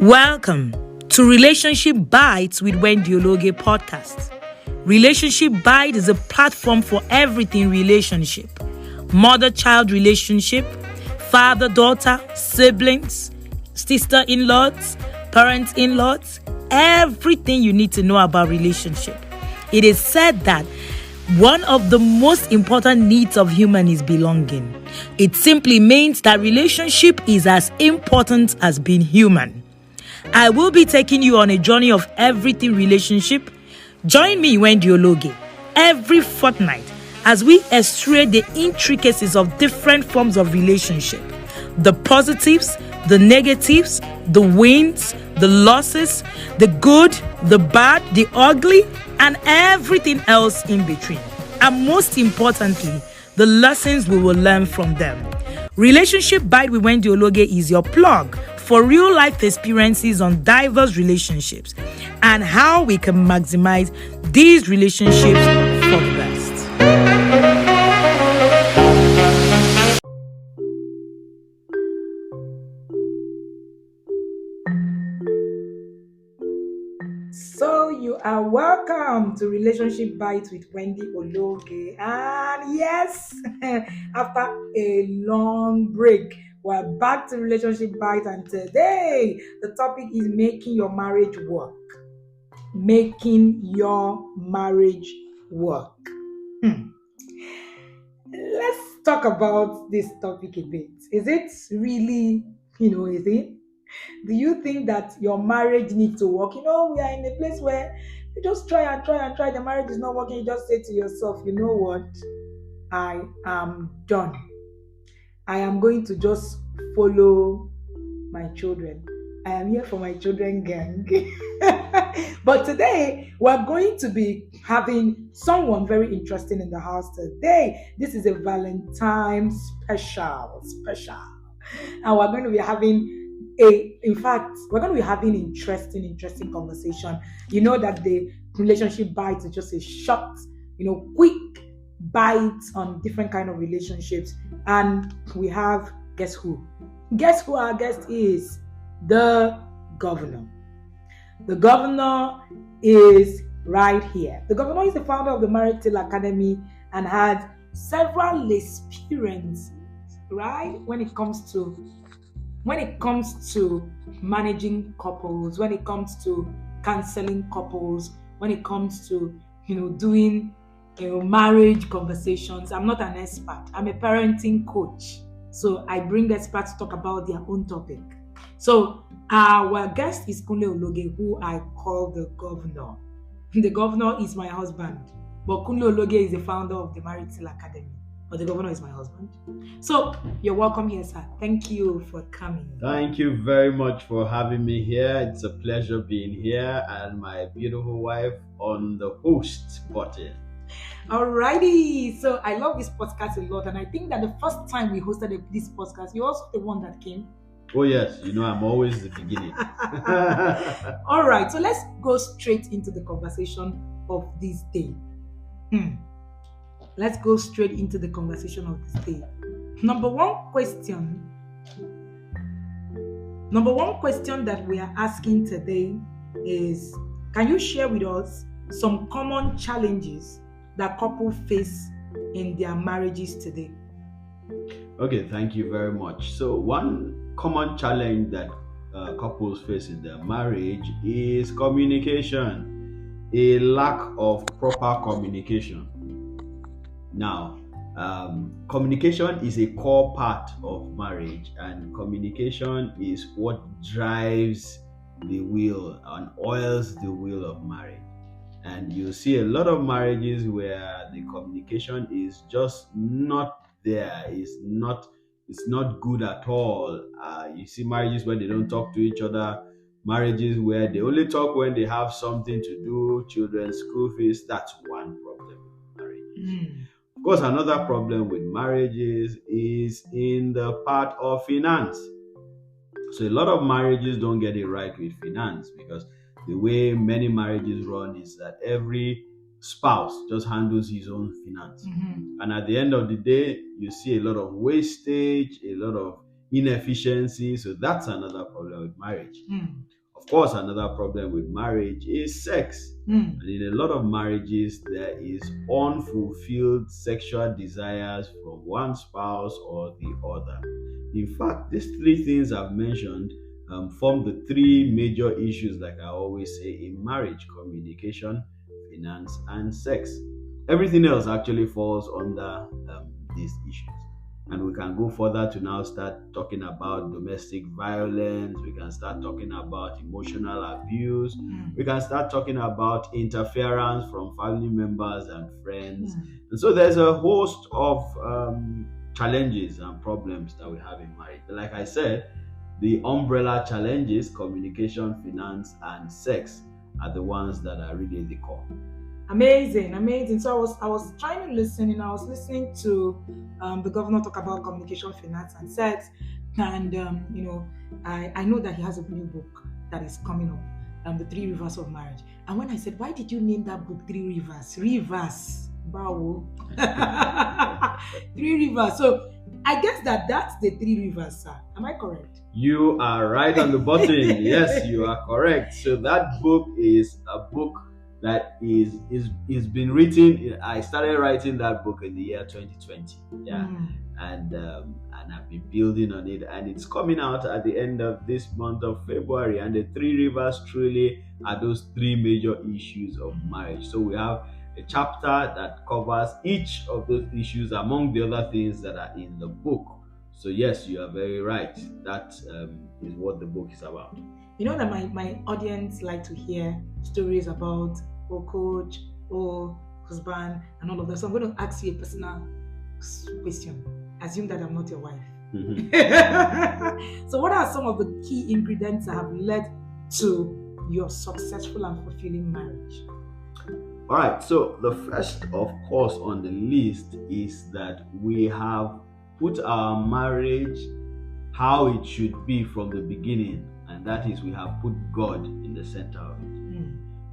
Welcome to Relationship Bites with Wendy Ologe podcast. Relationship Bite is a platform for everything relationship. Mother-child relationship, father-daughter, siblings, sister-in-laws, parents-in-laws, everything you need to know about relationship. It is said that one of the most important needs of human is belonging. It simply means that relationship is as important as being human. I will be taking you on a journey of everything relationship. Join me, Wendy Ologe, every fortnight as we explore the intricacies of different forms of relationship. The positives, the negatives, the wins, the losses, the good, the bad, the ugly, and everything else in between. And most importantly, the lessons we will learn from them. Relationship Bite with Wendy Ologe is your plug for real life experiences on diverse relationships and how we can maximize these relationships for the best. So you are welcome to Relationship Bites with Wendy Ologe. And yes, after a long break, we're back to Relationship Bites, and today the topic is making your marriage work. Making your marriage work. Let's talk about this topic a bit. Is it really, is it? Do you think that your marriage needs to work? We are in a place where you just try and try and try. The marriage is not working. You just say to yourself, you know what? I am done. I am going to just follow my children. I am here for my children gang. But today, we're going to be having someone very interesting in the house today. This is a Valentine special. And we're going to be having we're going to be having interesting conversation. You know that the Relationship Bite is just a short, quick bite on different kind of relationships. And we have, guess who? Guess who our guest is? The governor. The governor is right here. The governor is the founder of the Marital Academy and had several experiences, right? When it comes to managing couples, when it comes to counseling couples, when it comes to doing marriage conversations. I'm not an expert. I'm a parenting coach. So I bring experts to talk about their own topic. So our guest is Kunle Ologe, who I call the governor. The governor is my husband, but Kunle Ologe is the founder of the Marital Academy. But the governor is my husband. So you're welcome here, sir. Thank you for coming. Thank you very much for having me here. It's a pleasure being here, and my beautiful wife on the host button. Alrighty, so I love this podcast a lot, and I think that the first time we hosted this podcast, you're also the one that came. Oh yes, I'm always the beginning. All right, so let's go straight into the conversation of this day. Let's go straight into the conversation of this day. Number one question that we are asking today is, can you share with us some common challenges that couples face in their marriages today? Okay, thank you very much. So one common challenge that couples face in their marriage is communication, a lack of proper communication. Now, communication is a core part of marriage, and communication is what drives the wheel and oils the wheel of marriage. And you see a lot of marriages where the communication is just not there. It's not good at all. You see marriages where they don't talk to each other, marriages where they only talk when they have something to do, children's school fees. That's one problem with marriages. Of course, another problem with marriages is in the part of finance. So a lot of marriages don't get it right with finance, because the way many marriages run is that every spouse just handles his own finance. And at the end of the day, you see a lot of wastage, a lot of inefficiency. So that's another problem with marriage. Mm. Of course, another problem with marriage is sex. Mm. And in a lot of marriages, there is unfulfilled sexual desires from one spouse or the other. In fact, these three things I've mentioned form the three major issues, like I always say, in marriage: communication, finance, and sex. Everything else actually falls under these issues. And we can go further to now start talking about domestic violence. We can start talking about emotional abuse. Mm. We can start talking about interference from family members and friends. Mm. And so there's a host of challenges and problems that we have in marriage. But like I said, the umbrella challenges, communication, finance, and sex, are the ones that are really the core. Amazing, amazing. So I was trying to listen, and I was listening to the governor talk about communication, finance, and sex, and I know that he has a new book that is coming up, the Three Rivers of Marriage. And when I said, why did you name that book Three Rivers? Rivers, Bao, Three Rivers. So I guess that's the Three Rivers, sir. Am I correct? You are right on the button. Yes, you are correct. So that book is a book that is been written. I started writing that book in the year 2020. Yeah. And I've been building on it, and it's coming out at the end of this month of February. And the Three Rivers truly are those three major issues of marriage. So we have a chapter that covers each of those issues among the other things that are in the book. So yes, you are very right. That is what the book is about. You know that my audience like to hear stories about coach, husband, and all of that. So I'm going to ask you a personal question. Assume that I'm not your wife. Mm-hmm. So what are some of the key ingredients that have led to your successful and fulfilling marriage? All right. So the first, of course, on the list is that we have put our marriage how it should be from the beginning, and that is we have put God in the center of it.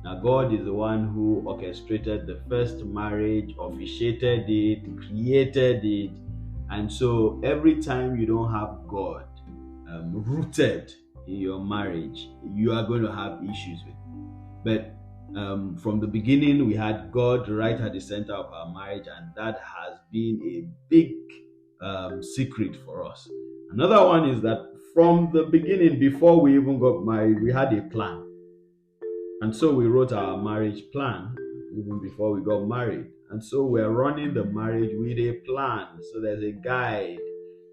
Now, God is the one who orchestrated the first marriage, officiated it, created it, and so every time you don't have God rooted in your marriage, you are going to have issues with it. But from the beginning, we had God right at the center of our marriage, and that has been a big secret for us. Another one is that from the beginning, before we even got married, we had a plan. And so we wrote our marriage plan even before we got married. And so we're running the marriage with a plan. So there's a guide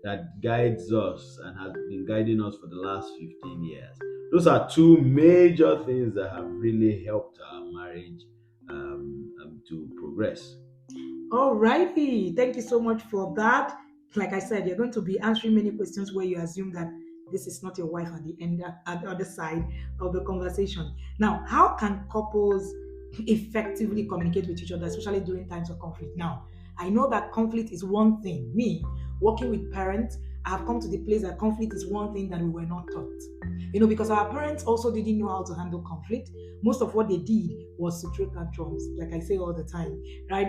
that guides us and has been guiding us for the last 15 years. Those are two major things that have really helped our marriage to progress. All righty. Thank you so much for that. Like I said, you're going to be answering many questions where you assume that this is not your wife at the other side of the conversation. Now, how can couples effectively communicate with each other, especially during times of conflict? Now, I know that conflict is one thing. Me, working with parents, I have come to the place that conflict is one thing that we were not taught. Because our parents also didn't know how to handle conflict. Most of what they did was to throw tantrums, like I say all the time, right?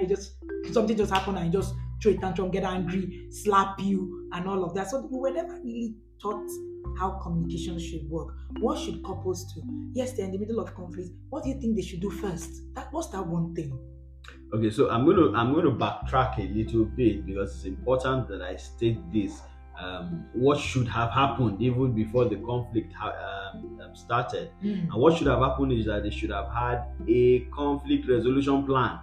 Something just happened and just throw a tantrum, get angry, slap you, and all of that. So we were never really taught how communication should work. What should couples do? Yes, they're in the middle of conflict. What do you think they should do first? What's that one thing? Okay, so I'm going to backtrack a little bit because it's important that I state this. What should have happened even before the conflict started? And what should have happened is that they should have had a conflict resolution plan.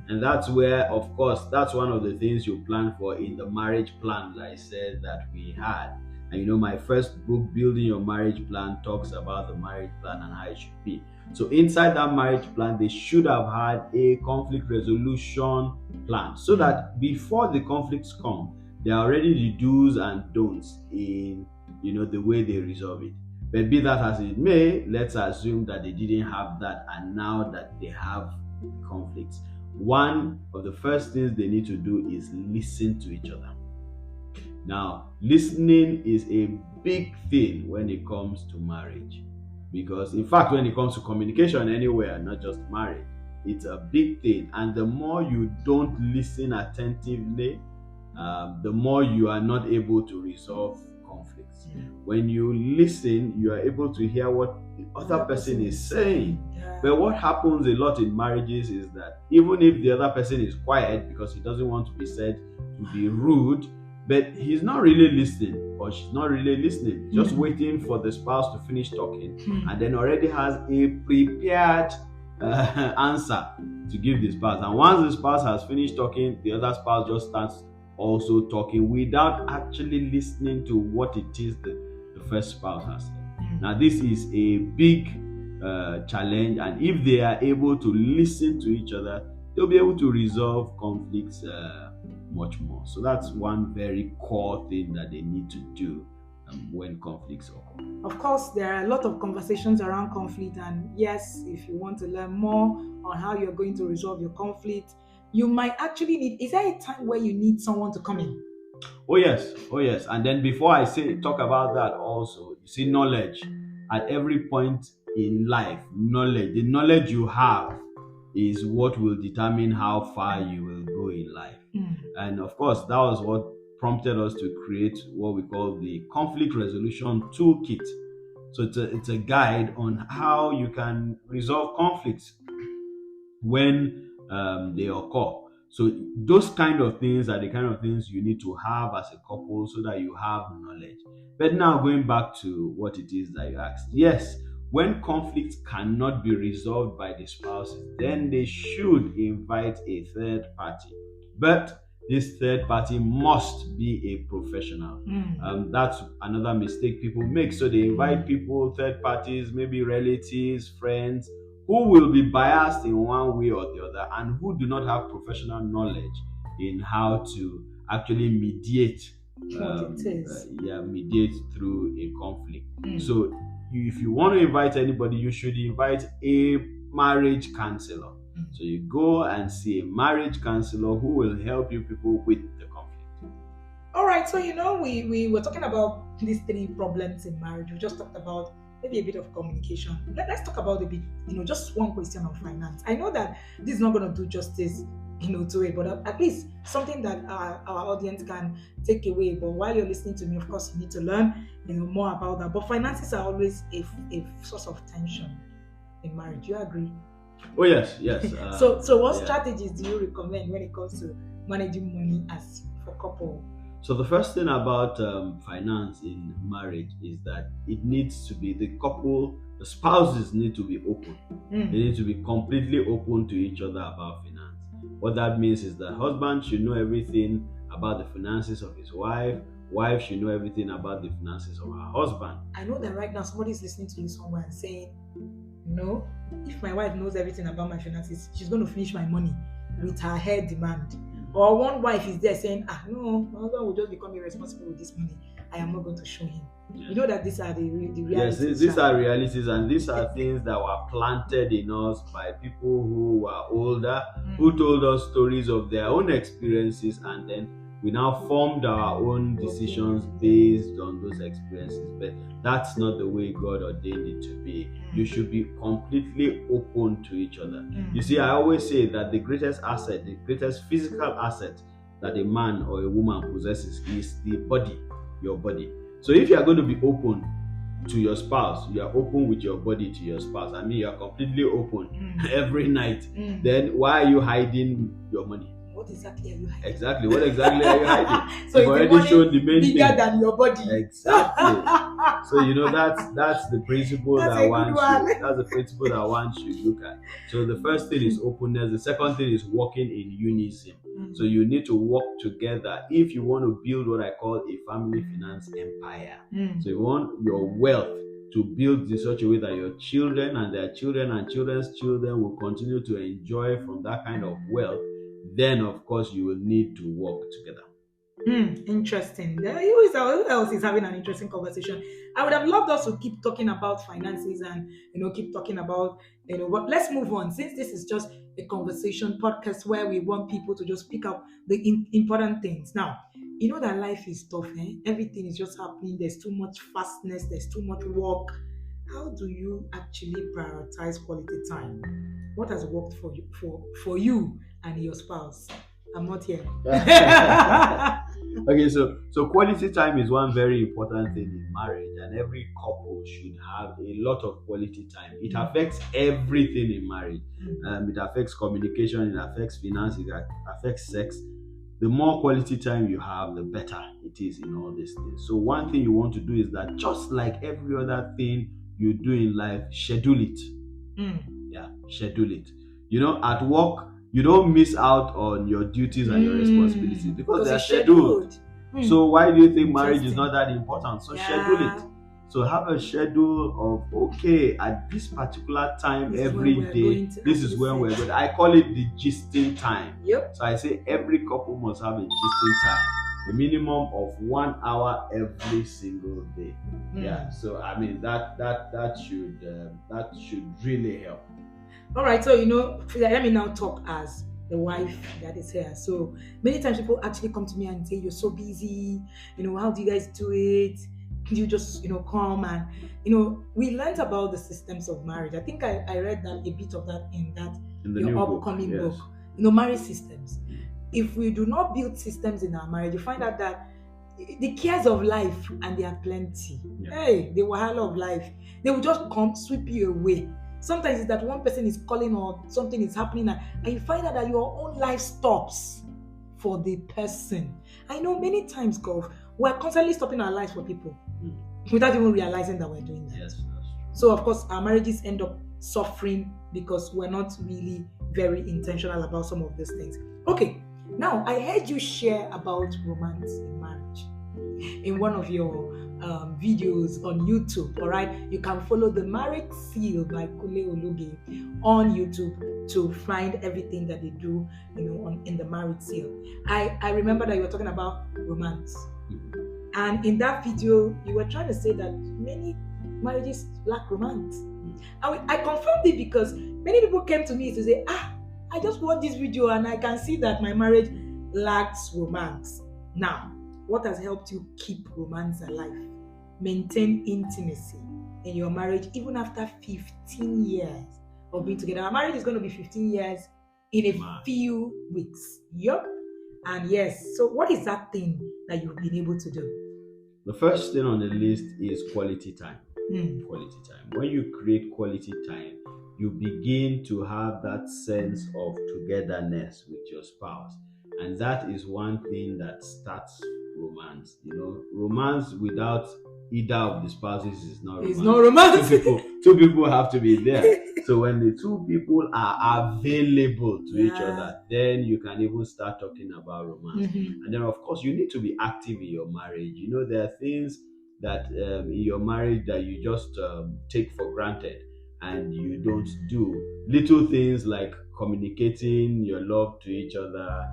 And that's where, of course, that's one of the things you plan for in the marriage plan that I said that we had. And my first book, Building Your Marriage Plan, talks about the marriage plan and how it should be. So inside that marriage plan, they should have had a conflict resolution plan so that before the conflicts come, there are already the do's and don'ts in the way they resolve it. But be that as it may, let's assume that they didn't have that, and now that they have conflicts, one of the first things they need to do is listen to each other. Now, listening is a big thing when it comes to marriage, because in fact, when it comes to communication anywhere, not just marriage, it's a big thing. And the more you don't listen attentively, the more you are not able to resolve conflicts. Mm. When you listen, you are able to hear what the other person is saying. Yeah. But what happens a lot in marriages is that even if the other person is quiet because he doesn't want to be said to be rude, but he's not really listening or she's not really listening, just waiting for the spouse to finish talking, and then already has a prepared answer to give the spouse. And once the spouse has finished talking, the other spouse just starts also talking without actually listening to what it is that the first spouse has said. Now, this is a big challenge, and if they are able to listen to each other, they'll be able to resolve conflicts much more. So that's one very core thing that they need to do when conflicts occur. Of course, there are a lot of conversations around conflict, and yes, if you want to learn more on how you're going to resolve your conflict, you might actually need. Is there a time where you need someone to come in? Oh yes. And then before I talk about that, also, you see, knowledge at every point in life. The knowledge you have is what will determine how far you will go in life. And of course, that was what prompted us to create what we call the conflict resolution toolkit. So it's a guide on how you can resolve conflicts when they occur. So those kind of things are the kind of things you need to have as a couple so that you have knowledge. But now, going back to what it is that you asked. Yes, when conflicts cannot be resolved by the spouses, then they should invite a third party. But this third party must be a professional. That's another mistake people make. So they invite people, third parties, maybe relatives, friends, who will be biased in one way or the other and who do not have professional knowledge in how to actually mediate mediate through a conflict. So if you want to invite anybody, you should invite a marriage counselor. So you go and see a marriage counselor who will help you people with the conflict. All right, so we were talking about these three problems in marriage. We just talked about maybe a bit of communication. Let's talk about a bit, just one question on finance. I know that this is not going to do justice, to it, but at least something that our audience can take away. But while you're listening to me, of course, you need to learn, more about that. But finances are always a source of tension in marriage. You agree? Oh yes. So what strategies do you recommend when it comes to managing money as for couple? So the first thing about finance in marriage is that it needs to be the spouses need to be open. They need to be completely open to each other about finance. What that means is that husband should know everything about the finances of his wife. Wife should know everything about the finances of her husband. I know that right now somebody's listening to you somewhere and saying, if my wife knows everything about my finances, she's going to finish my money with her hair demand. Or one wife is there saying, no, my husband will just become irresponsible with this money. I am not going to show him. You know that these are the realities. Yes, these are realities, and these are things that were planted in us by people who were older, who told us stories of their own experiences, and then we now formed our own decisions based on those experiences. But that's not the way God ordained it to be. You should be completely open to each other. You see, I always say that the greatest asset, the greatest physical asset that a man or a woman possesses is the body, your body. So if you are going to be open to your spouse, you are open with your body to your spouse. I mean, you are completely open every night. Then why are you hiding your money? What exactly are you hiding? Exactly. What exactly are you hiding? So you've already shown the main bigger thing. Than your body. Exactly. So that's the principle that's the principle that one should look at. So the first thing is openness. The second thing is working in unison. So you need to work together if you want to build what I call a family finance empire. So you want your wealth to build in such a way that your children and their children and children's children will continue to enjoy from that kind of wealth. Then, of course, you will need to work together. Interesting. Who else is having an interesting conversation? I would have loved us to keep talking about finances and keep talking about but let's move on, since this is just a conversation podcast where we want people to just pick up the important things. Now, that life is tough. Everything is just happening. There's too much fastness. There's too much work. How do you actually prioritize quality time? What has worked for you and your spouse? I'm not here. Okay, so quality time is one very important thing in marriage, and every couple should have a lot of quality time. It affects everything in marriage. It affects communication, it affects finance, it affects sex. The more quality time you have, the better it is in all these things. So one thing you want to do is that just like every other thing you do in life, schedule it. Yeah, schedule it. At work, you don't miss out on your duties and your responsibilities because they're it's scheduled. So why do you think marriage is Interesting. not that important? So Yeah. schedule it. So have a schedule of, okay, at this particular time This is every when we're day, going to this have is this when we're session. going. I call it the gisting time. Yep. So I say every couple must have a gisting time, a minimum of 1 hour every single day. Yeah. So I mean that should really help. All right, so let me now talk as the wife that is here. So many times people actually come to me and say, "You're so busy. How do you guys do it? Can you just come?" And we learned about the systems of marriage. I think I read that a bit of that in In the your new upcoming book, book. Marriage systems. If we do not build systems in our marriage, you find out that the cares of life, and they are plenty. Yeah. Hey, the wahala of life, they will just come sweep you away. Sometimes it's that one person is calling or something is happening, and you find out that your own life stops for the person. I know many times, Gov, we're constantly stopping our lives for people without even realizing that we're doing that. Yes, that's true. So, of course, our marriages end up suffering because we're not really very intentional about some of these things. Okay, now I heard you share about romance in marriage in one of your videos on YouTube. All right, you can follow The Marriage Seal by Wendy Ologe on YouTube to find everything that they do, in The Marriage Seal. I remember that you were talking about romance, and in that video you were trying to say that many marriages lack romance. I confirmed it because many people came to me to say, I just watched this video and I can see that my marriage lacks romance. Now, what has helped you keep romance alive? Maintain intimacy in your marriage even after 15 years of being together. Our marriage is going to be 15 years in a few weeks. Yup. And yes, so what is that thing that you've been able to do? The first thing on the list is quality time. Quality time. When you create quality time, you begin to have that sense of togetherness with your spouse. And that is one thing that starts romance. Romance without either of the spouses is not romance. It's not romance. Two people have to be there. So when the two people are available to each other, then you can even start talking about romance. And then, of course, you need to be active in your marriage. There are things that in your marriage that you just take for granted and you don't do. Little things like communicating your love to each other,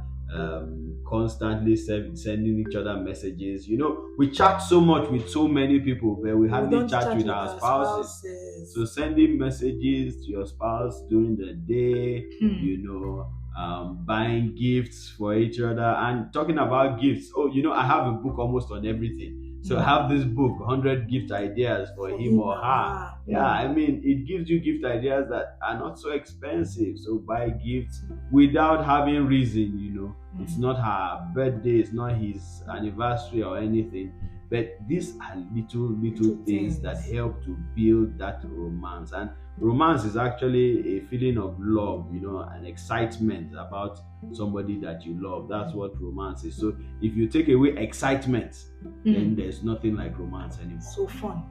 constantly sending each other messages. We chat so much with so many people, but we hardly chat with our spouses. So sending messages to your spouse during the day, buying gifts for each other. And talking about gifts, I have a book almost on everything. So I have this book, 100 gift ideas for him or her. Yeah, I mean, it gives you gift ideas that are not so expensive. So buy gifts without having reason, It's not her birthday, it's not his anniversary or anything. But these are little things that help to build that romance. And romance is actually a feeling of love, and excitement about somebody that you love. That's what romance is. So if you take away excitement, then there's nothing like romance anymore. So fun.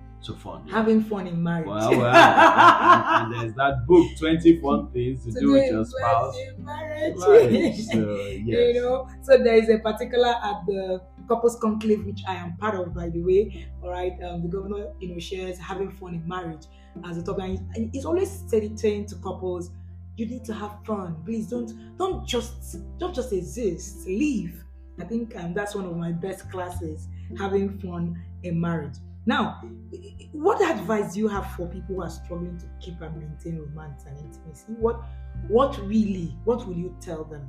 Yeah. Having fun in marriage. And there's that book, 20 fun things to do with your spouse. In marriage. Right. So, yes. So there is a particular at the couples conclave, which I am part of, by the way. All right. The governor, shares having fun in marriage as a topic, and it's always saying to couples, you need to have fun. Please don't just exist. Live. I think that's one of my best classes, having fun in marriage. Now, what advice do you have for people who are struggling to keep and maintain romance and intimacy? What will you tell them?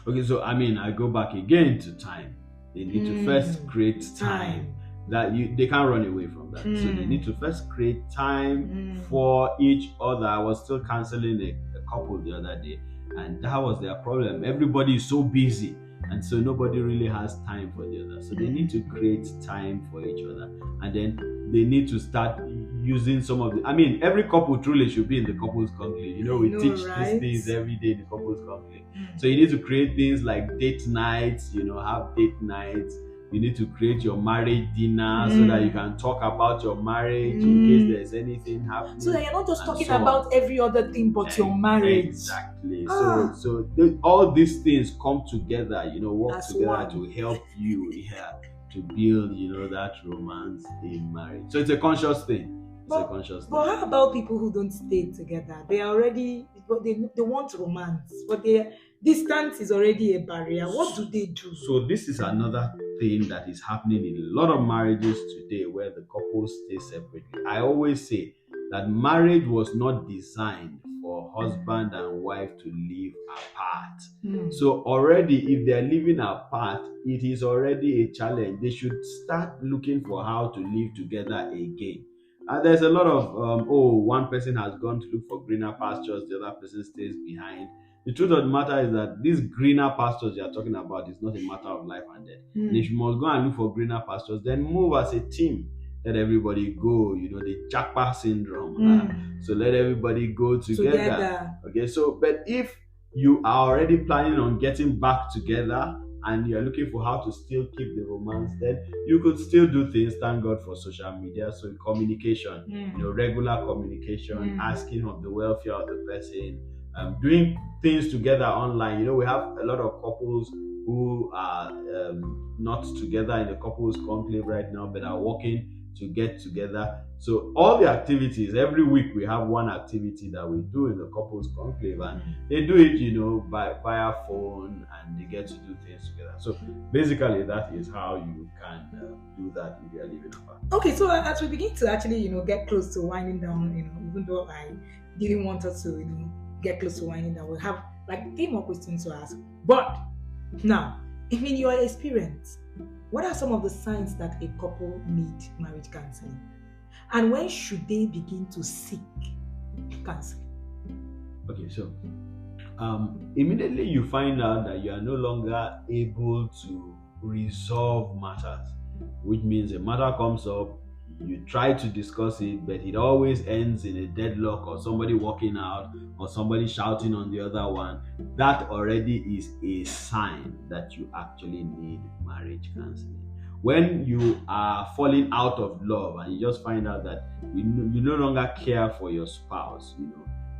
Okay, so I go back again to time. They need to first create time that they can't run away from that. So they need to first create time for each other. I was still counseling a couple the other day, and that was their problem. Everybody is so busy. and so nobody really has time for the other. So they need to create time for each other, and then they need to start using some of the. I mean, every couple truly should be in the couples conclave. We teach right? these things every day in the couples conclave. So you need to create things like date nights. Have date nights. You need to create your marriage dinner so that you can talk about your marriage in case there's anything happening. So that you're not just talking about every other thing but your marriage. Exactly. So all these things come together, work together to help you to build, that romance in marriage. So it's a conscious thing. But how about people who don't stay together? They are already, but they want romance, but distance is already a barrier. What do they do? So this is another thing that is happening in a lot of marriages today where the couples stay separately. I always say that marriage was not designed for husband and wife to live apart. So already if they're living apart, it is already a challenge. They should start looking for how to live together again. And there's a lot of, one person has gone to look for greener pastures, the other person stays behind. The truth of the matter is that these greener pastures you are talking about is not a matter of life and death. And if you must go and look for greener pastures, then move as a team. Let everybody go, the Jackpot syndrome. So let everybody go together. Okay, but if you are already planning on getting back together and you're looking for how to still keep the romance, then you could still do things. Thank God for social media. So communication, regular communication, asking of the welfare of the person, doing things together online. We have a lot of couples who are not together in the couples conclave right now, but are working to get together. So all the activities, every week we have one activity that we do in the couples conclave, and they do it, via phone, and they get to do things together. So basically that is how you can do that if you are living apart. Okay, so as we begin to actually, get close to winding down, even though I didn't want us to, get close to winding down, we'll have like 3 more questions to ask. But now, in your experience, what are some of the signs that a couple need marriage counseling? And when should they begin to seek counseling? Okay, so immediately you find out that you are no longer able to resolve matters, which means a matter comes up, you try to discuss it, but it always ends in a deadlock, or somebody walking out, or somebody shouting on the other one. That already is a sign that you actually need marriage counseling. When you are falling out of love and you just find out that you no longer care for your spouse,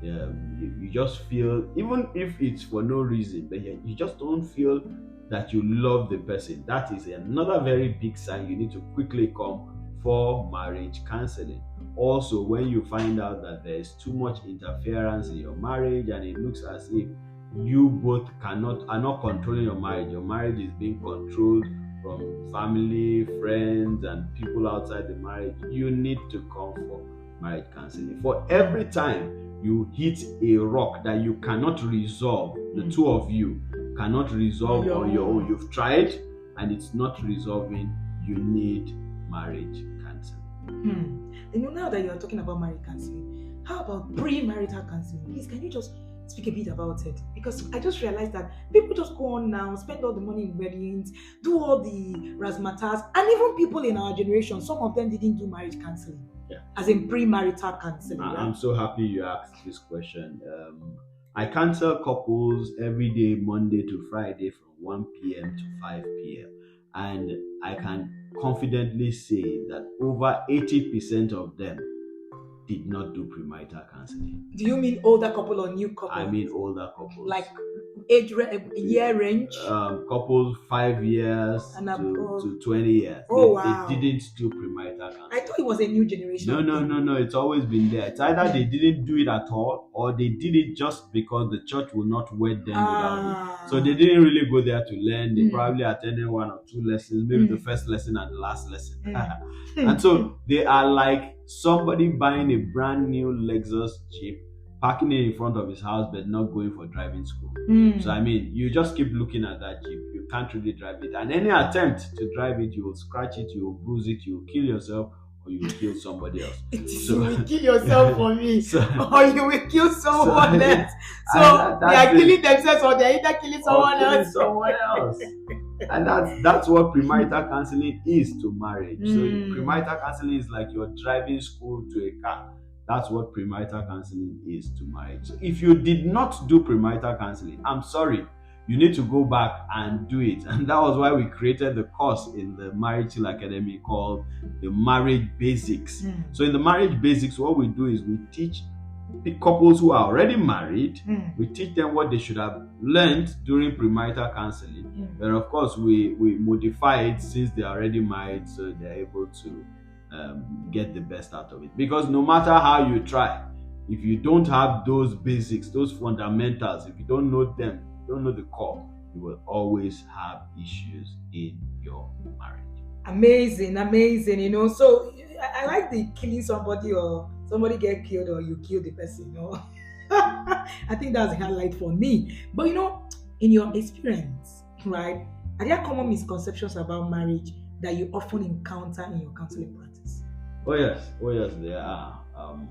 you just feel, even if it's for no reason, but you just don't feel that you love the person, that is another very big sign you need to quickly come for marriage counseling. Also, when you find out that there is too much interference in your marriage and it looks as if you both are not controlling your marriage is being controlled from family, friends, and people outside the marriage, you need to come for marriage counseling. For every time you hit a rock that you cannot resolve, the two of you cannot resolve on your own, you've tried and it's not resolving, you need marriage counseling. Now that you're talking about marriage counseling, how about pre-marital counseling? Please, can you just speak a bit about it? Because I just realized that people just go on now, spend all the money in weddings, do all the razzmatazz, and even people in our generation, some of them didn't do marriage counseling. As in pre-marital counseling. I'm so happy you asked this question. I counsel couples every day, Monday to Friday, from 1 p.m. to 5 p.m. And I can confidently say that over 80% of them did not do premarital counseling. Do you mean older couple or new couple? I mean older couples. Like year range? Couples 5 years to 20 years. Wow. They didn't do premarital counseling. I thought it was a new generation. No. It's always been there. It's either they didn't do it at all, or they did it just because the church will not wed them without it. So they didn't really go there to learn. They probably attended 1 or 2 lessons, maybe the first lesson and the last lesson. And so they are like somebody buying a brand new Lexus Jeep, parking it in front of his house, but not going for driving school. So I mean, you just keep looking at that Jeep, you can't really drive it, and any attempt to drive it, you will scratch it, you will bruise it, you will kill yourself, or you will kill somebody else. You will kill yourself for me, or you will kill someone else. So they are killing themselves, or they are either killing someone else. And that's what premarital counseling is to marriage. So premarital counseling is like you're driving school to a car. That's what premarital counseling is to marriage. So if you did not do premarital counseling, I'm sorry, you need to go back and do it. And that was why we created the course in the Marriage Hill Academy called the Marriage Basics. So in the Marriage Basics, what we do is we teach the couples who are already married, we teach them what they should have learned during premarital counseling. But of course, we modify it since they're already married, so they're able to get the best out of it. Because no matter how you try, if you don't have those basics, those fundamentals, if you don't know them, don't know the core, you will always have issues in your marriage. Amazing. So I like the killing somebody, or somebody get killed, or you kill the person. I think that's a highlight for me. But in your experience, right, are there common misconceptions about marriage that you often encounter in your counseling practice? Oh yes, there are.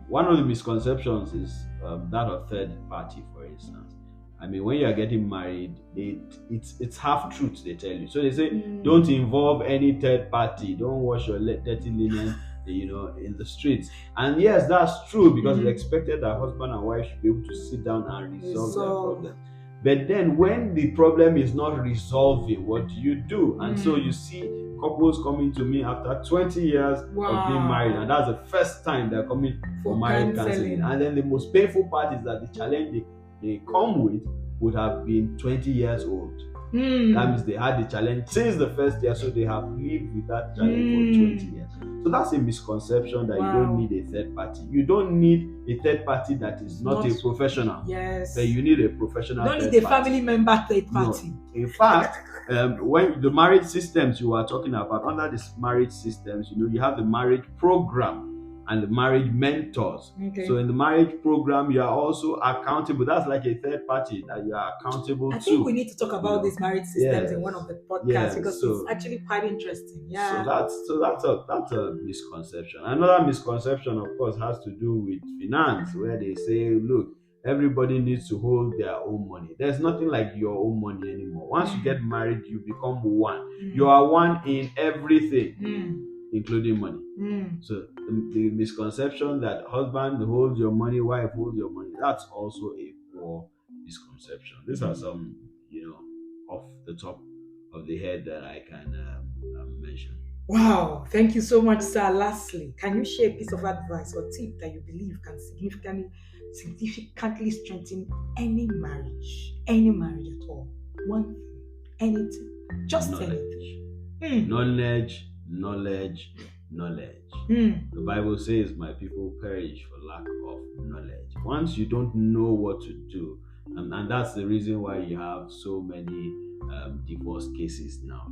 One of the misconceptions is that of third party, for instance. I mean, when you are getting married, it's half truth they tell you. So they say, don't involve any third party. Don't wash your dirty linen, in the streets. And yes, that's true, because it's expected that husband and wife should be able to sit down and resolve their problem. But then when the problem is not resolving, what do you do? And so you see couples coming to me after 20 years of being married, and that's the first time they're coming for marriage counseling. And then the most painful part is that the challenge they come with would have been 20 years old. That means they had the challenge since the first year, so they have lived with that challenge for 20 years. So that's a misconception, that you don't need a third party. You don't need a third party that is not a professional. Yes. But you need a professional. You don't need a family member third party. No. In fact, when the marriage systems you are talking about, under this marriage systems, you have the marriage program and the marriage mentors. So in the marriage program, you are also accountable. That's like a third party that you are accountable to. I think we need to talk about these marriage systems in one of the podcasts, because it's actually quite interesting. Yeah. So that's a misconception. Another misconception, of course, has to do with finance, where they say, look, everybody needs to hold their own money. There's nothing like your own money anymore. Once you get married, you become one. You are one in everything, including money. So the misconception that husband holds your money, wife holds your money, that's also a poor misconception. These are some, off the top of the head that I can mention. Wow, thank you so much, sir. Lastly, can you share a piece of advice or tip that you believe can significantly strengthen any marriage at all? One thing, anything, just anything. Knowledge. The Bible says, my people perish for lack of knowledge. Once you don't know what to do, and that's the reason why you have so many divorce cases now.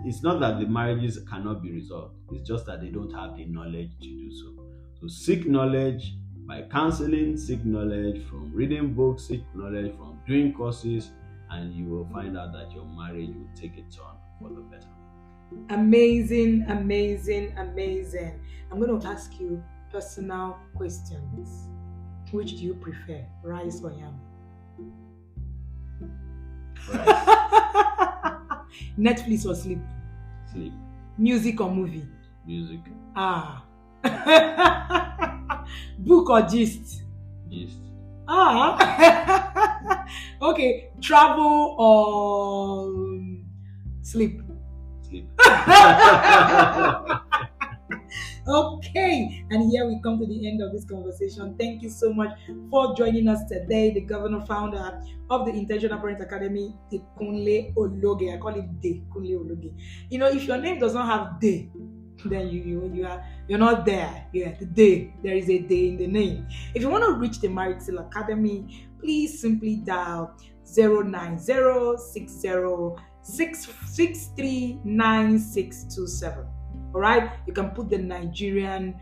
It's not that the marriages cannot be resolved, it's just that they don't have the knowledge to do so. So seek knowledge by counseling, seek knowledge from reading books, seek knowledge from doing courses, and you will find out that your marriage will take a turn for the better. Amazing. I'm going to ask you personal questions. Which do you prefer, rice or yam? Rice. Netflix or sleep? Sleep. Music or movie? Music. Book or gist? Gist. Okay, travel or sleep? Sleep. Okay, and here we come to the end of this conversation. Thank you so much for joining us today. The governor founder of the Intentional Parent Academy, Kunle Ologe. I call it De Kunle Ologe. If your name does not have De, then you're not there. Yeah, the day, there is a day in the name. If you want to reach the Marriage Hill Academy, please simply dial 09060639627. All right, you can put the Nigerian,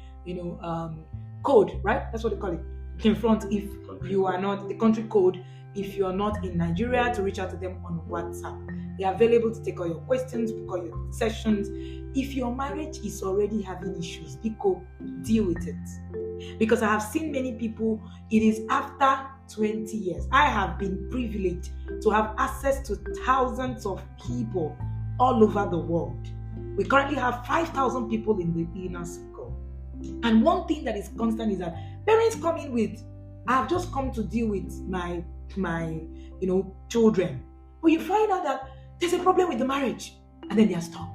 code, right? That's what they call it, in front if you are not the country code. If you are not in Nigeria, to reach out to them on WhatsApp. They are available to take all your questions, book all your sessions. if your marriage is already having issues, Biko, deal with it. Because I have seen many people, it is after 20 years. I have been privileged to have access to thousands of people all over the world. We currently have 5,000 people in the inner circle. And one thing that is constant is that parents come in with, I've just come to deal with my children. But you find out that there's a problem with the marriage, and then they are stuck.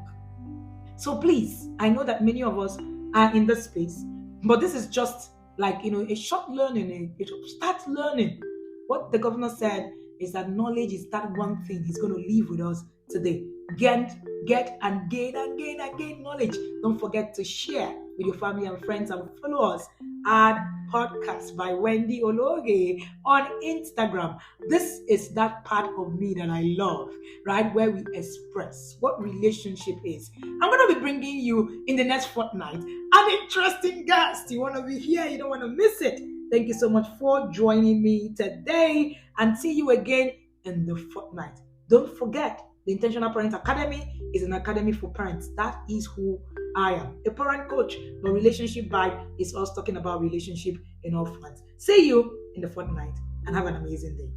So please, I know that many of us are in this space, but this is just like, a short learning. Start learning. What the governor said is that knowledge is that one thing he's going to leave with us today. Get and gain knowledge. Don't forget to share with your family and friends, and follow us at Podcast by Wendy Ologe on Instagram. This is that part of me that I love, right? Where we express what relationship is. I'm going to be bringing you in the next fortnight an interesting guest. You want to be here, you don't want to miss it. Thank you so much for joining me today, and see you again in the fortnight. Don't forget, the Intentional Parent Academy is an academy for parents. That is who I am, a parent coach. But Relationship Vibe is us talking about relationship in all fronts. See you in the fortnight, and have an amazing day.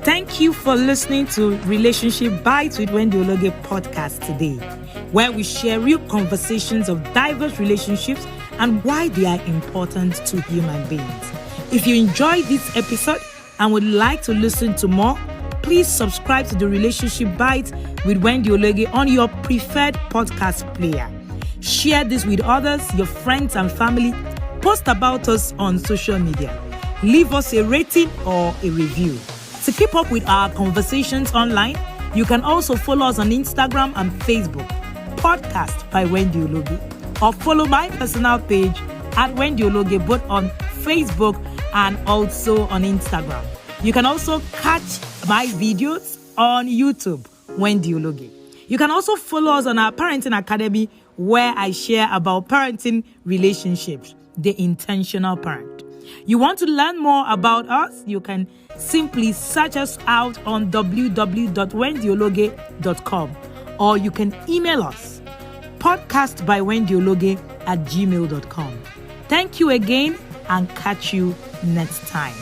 Thank you for listening to Relationship Bites with Wendy Ologe podcast today, where we share real conversations of diverse relationships and why they are important to human beings. If you enjoyed this episode and would like to listen to more, please subscribe to the Relationship Bites with Wendy Ologe on your preferred podcast player. Share this with others, your friends and family. Post about us on social media. Leave us a rating or a review. To keep up with our conversations online, you can also follow us on Instagram and Facebook, Podcast by Wendy Ologe, or follow my personal page at Wendy Ologe, both on Facebook and also on Instagram. You can also catch my videos on YouTube, Wendy Ologe. You can also follow us on our Parenting Academy, where I share about parenting relationships, the intentional parent. You want to learn more about us? You can simply search us out on www.wendyologe.com, or you can email us, podcastbywendyologe@gmail.com. Thank you again, and catch you next time.